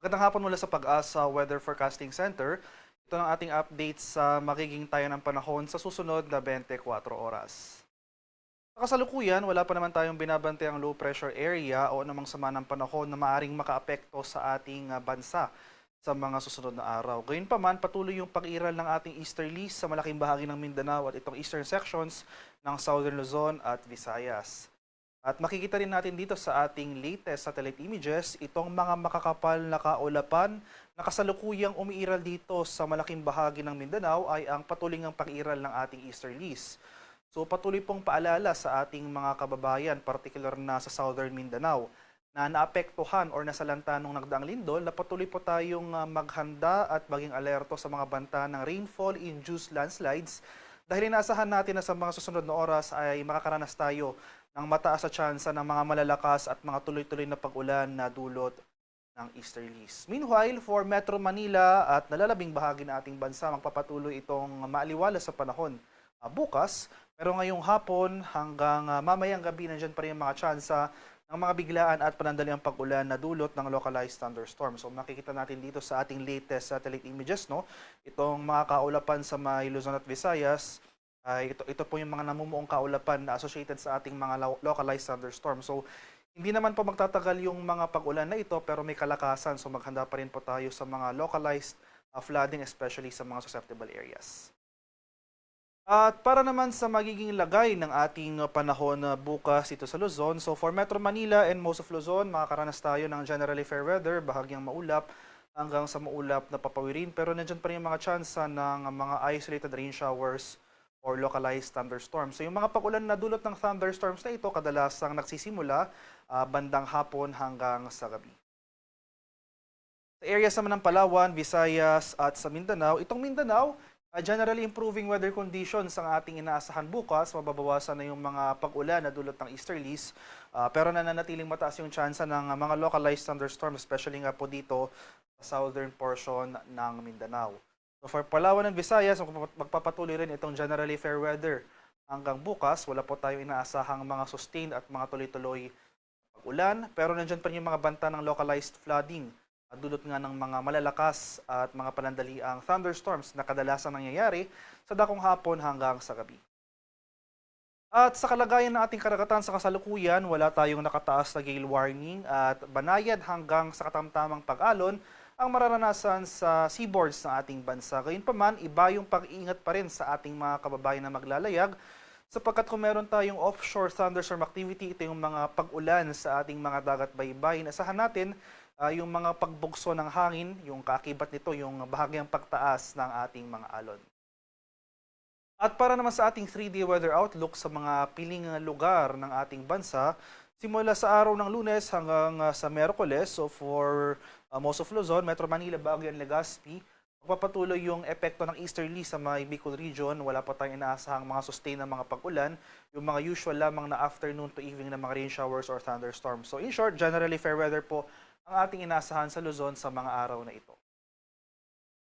Magandang hapon mula sa Pag-asa Weather Forecasting Center. Ito ang ating update sa magiging tayo ng panahon sa susunod na 24 oras. Sa kasalukuyan, wala pa naman tayong binabantayang low pressure area o anumang sama ng panahon na maaring makaapekto sa ating bansa sa mga susunod na araw. Gayunpaman, patuloy yung pag-iral ng ating easterlies sa malaking bahagi ng Mindanao at itong eastern sections ng Southern Luzon at Visayas. At makikita rin natin dito sa ating latest satellite images, itong mga makakapal na kaulapan na kasalukuyang umiiral dito sa malaking bahagi ng Mindanao ay ang patuloy ng pag-iral ng ating easterlies. So patuloy pong paalala sa ating mga kababayan, particular na sa Southern Mindanao, na naapektuhan or nasalanta nung nagdaang lindol, na patuloy po tayong maghanda at maging alerto sa mga banta ng rainfall-induced landslides dahil inaasahan natin na sa mga susunod na oras ay makakaranas tayo ng mataas na tsansa ng mga malalakas at mga tuloy-tuloy na pag-ulan na dulot ng easterlies. Meanwhile, for Metro Manila at nalalabing bahagi ng ating bansa, magpapatuloy itong maaliwalas sa panahon bukas. Pero ngayong hapon hanggang mamayang gabi, nandyan pa rin yung mga tsansa ng mga biglaan at panandaliang pag-ulan na dulot ng localized thunderstorms. So makikita natin dito sa ating latest satellite images, no, itong mga kaulapan sa may Luzon at Visayas. Ito po yung mga namumuong kaulapan na associated sa ating mga localized thunderstorms. So hindi naman po magtatagal yung mga pag-ulan na ito, pero may kalakasan. So maghanda pa rin po tayo sa mga localized flooding, especially sa mga susceptible areas. At para naman sa magiging lagay ng ating panahon bukas dito sa Luzon, so for Metro Manila and most of Luzon, makakaranas tayo ng generally fair weather, bahagyang maulap hanggang sa maulap na papawirin. Pero nandiyan pa rin yung mga tsansa ng mga isolated rain showers or localized thunderstorms. So yung mga pag-ulan na dulot ng thunderstorms na ito, kadalasang nagsisimula bandang hapon hanggang sa gabi. Sa areas naman ng Palawan, Visayas at sa Mindanao, itong Mindanao, generally improving weather conditions ang ating inaasahan bukas. Mababawasan na yung mga pag-ulan na dulot ng easterlies. Pero nananatiling mataas yung tsansa ng mga localized thunderstorms, especially nga po dito sa southern portion ng Mindanao. So for Palawan and Visayas, magpapatuloy rin itong generally fair weather hanggang bukas. Wala po tayo inaasahang mga sustained at mga tuloy-tuloy pag-ulan. Pero nandyan pa rin yung mga banta ng localized flooding at dulot nga ng mga malalakas at mga panandaliang thunderstorms na kadalasan nangyayari sa dakong hapon hanggang sa gabi. At sa kalagayan ng ating karagatan sa kasalukuyan, wala tayong nakataas na gale warning at banayad hanggang sa katamtamang pag-alon ang mararanasan sa seaboards ng ating bansa. Gayunpaman, iba yung pag-iingat pa rin sa ating mga kababayan na maglalayag sapagkat kung meron tayong offshore thunderstorm activity, ito yung mga pag-ulan sa ating mga dagat baybayin. Asahan natin yung mga pagbugso ng hangin, yung kaakibat nito, yung bahagyang pagtaas ng ating mga alon. At para naman sa ating 3-day weather outlook sa mga piling lugar ng ating bansa, simula sa araw ng Lunes hanggang sa Miyerkules, so for most of Luzon, Metro Manila, Baguio, and Legazpi, magpapatuloy yung epekto ng easterly sa may Bicol region. Wala pa tayong inaasahang mga sustain na mga pag-ulan, yung mga usual lamang na afternoon to evening na mga rain showers or thunderstorms. So in short, generally fair weather po ang ating inaasahan sa Luzon sa mga araw na ito.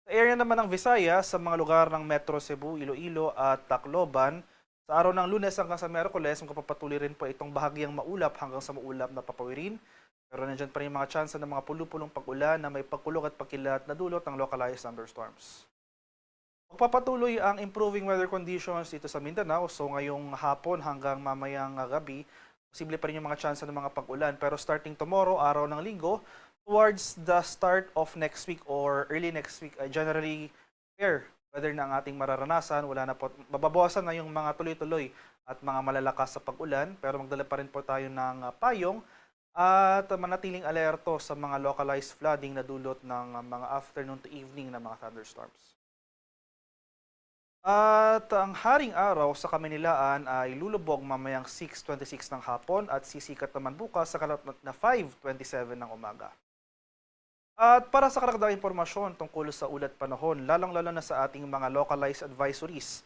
Sa area naman ng Visayas, sa mga lugar ng Metro Cebu, Iloilo at Tacloban, sa araw ng Lunes hanggang sa Miyerkules, magpapatuloy rin po itong bahagyang maulap hanggang sa maulap na papawirin. Pero nandiyan pa rin mga tsansa ng mga pulupulong pag-ulan na may pagkulog at pagkilat na dulot ng localized thunderstorms. Magpapatuloy ang improving weather conditions dito sa Mindanao. So ngayong hapon hanggang mamayang gabi, posible pa rin yung mga tsansa ng mga pag-ulan. Pero starting tomorrow, araw ng linggo, towards the start of next week or early next week, generally fair weather na ang ating mararanasan. Wala na po, mababawasan na yung mga tuloy-tuloy at mga malalakas sa pag-ulan. Pero magdala pa rin po tayo ng payong at manatiling alerto sa mga localized flooding na dulot ng mga afternoon to evening na mga thunderstorms. At ang haring araw sa Kaminilaan ay lulubog mamayang 6:26 ng hapon at sisikat naman bukas sa kalapit na 5:27 ng umaga. At para sa karagdagang impormasyon tungkol sa ulat panahon, lalong-lalo na sa ating mga localized advisories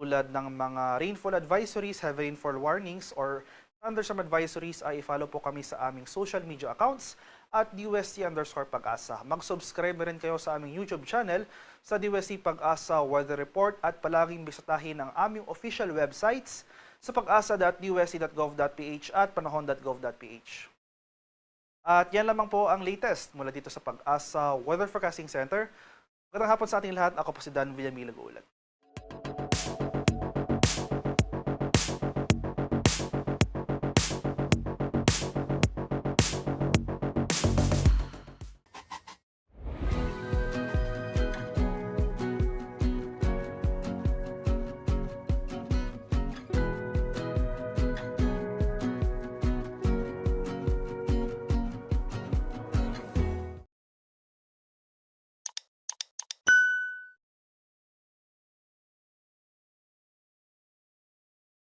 tulad ng mga rainfall advisories, heavy rainfall warnings, or thunderstorm advisories, ay i-follow po kami sa aming social media accounts at DUST_Pag-asa. Mag-subscribe na rin kayo sa aming YouTube channel sa DUST Pag-asa Weather Report at palaging bisitahin ang aming official websites sa pag-asa.dust.gov.ph at panahon.gov.ph. At yan lamang po ang latest mula dito sa Pag-asa Weather Forecasting Center. Magandang hapon sa ating lahat. Ako po si Dan Villamil Ulat.